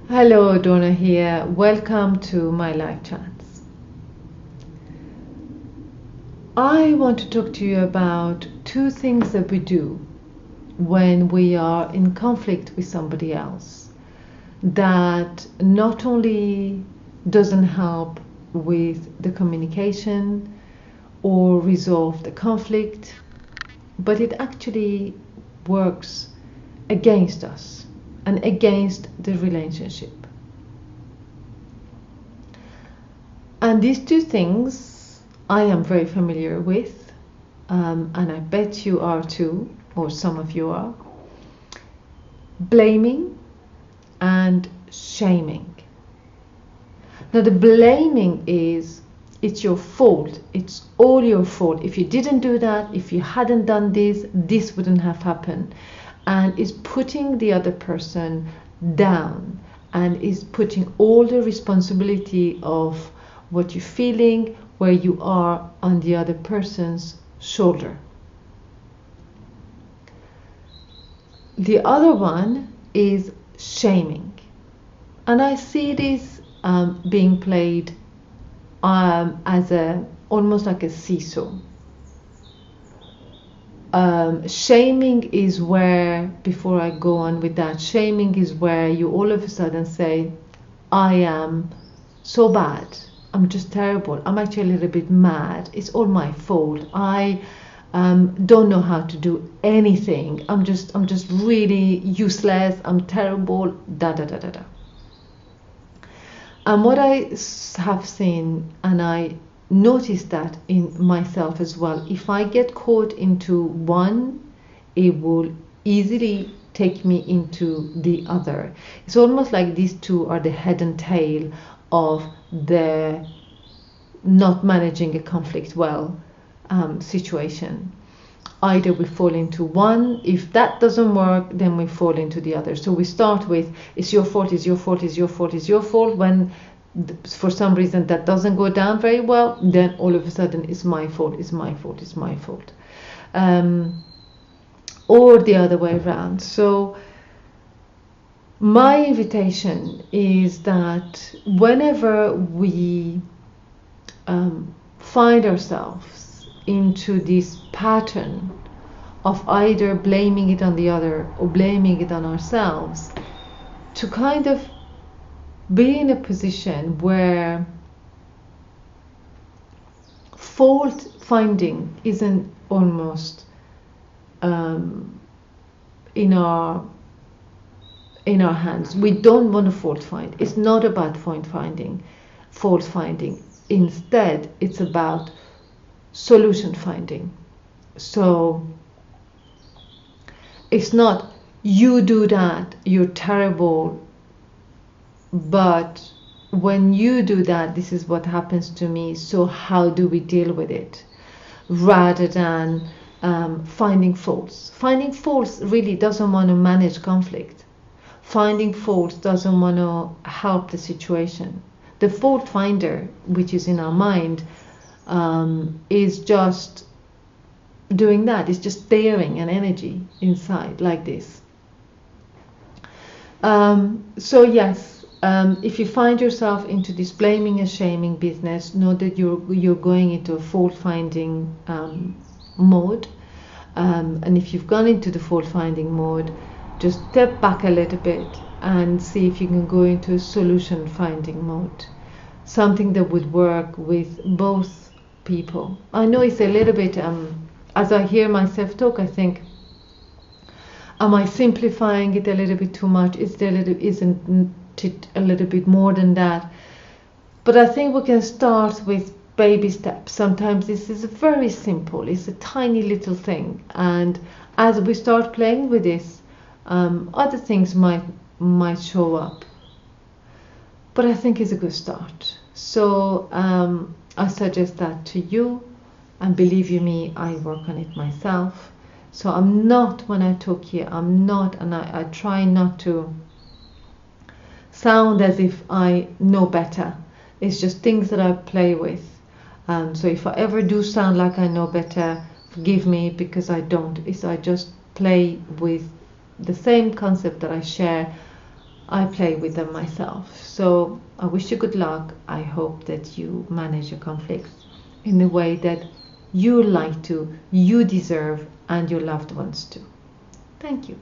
Hello, Dorna here. Welcome to my live chats. I want to talk to you about two things that we do when we are in conflict with somebody else that not only doesn't help with the communication or resolve the conflict, but it actually works against us and against the relationship. And these two things I am very familiar with, and I bet you are too, or some of you are. Blaming and shaming. Now, the blaming is it's your fault. It's all your fault. If you didn't do that, if you hadn't done this, this wouldn't have happened. And is putting the other person down and is putting all the responsibility of what you're feeling, where you are, on the other person's shoulder. The other one is shaming. And I see this being played as almost like a seesaw. Shaming is where, before I go on with that, shaming is where you all of a sudden say, I am so bad, I'm just terrible, I'm actually a little bit mad, it's all my fault, I don't know how to do anything, I'm just really useless, I'm terrible, da da da da da. And what I have seen, and I notice that in myself as well, if I get caught into one, it will easily take me into the other. It's almost like these two are the head and tail of the not managing a conflict well situation. Either we fall into one, if that doesn't work, then we fall into the other. So we start with, it's your fault, it's your fault, it's your fault, it's your fault. When for some reason that doesn't go down very well, then all of a sudden it's my fault, it's my fault, it's my fault. Or the other way around. So my invitation is that whenever we find ourselves into this pattern of either blaming it on the other or blaming it on ourselves, to kind of be in a position where fault finding isn't almost in our hands. We don't want to fault find. It's not about fault finding. Instead, it's about solution finding. So it's not you do that, you're terrible, but when you do that, this is what happens to me, so how do we deal with it? Rather than finding faults. Finding faults really doesn't want to manage conflict. Finding faults doesn't want to help the situation. The fault finder, which is in our mind, is just doing that. It's just bearing an energy inside like this. So yes, if you find yourself into this blaming and shaming business, know that you're going into a fault finding mode. And if you've gone into the fault finding mode, just step back a little bit and see if you can go into a solution finding mode. Something that would work with both people. I know it's a little bit, as I hear myself talk, I think, am I simplifying it a little bit too much? Isn't it a little bit more than that? But I think we can start with baby steps. Sometimes this is very simple. It's a tiny little thing. And as we start playing with this, other things might show up. But I think it's a good start. So I suggest that to you. And believe you me, I work on it myself. So I'm not, when I talk here, I'm not, and I try not to sound as if I know better. It's just things that I play with. So if I ever do sound like I know better, forgive me, because I don't. I just play with the same concept that I share I play with them myself. So I wish you good luck. I hope that you manage your conflicts in the way that you like to, you deserve, and your loved ones too. Thank you.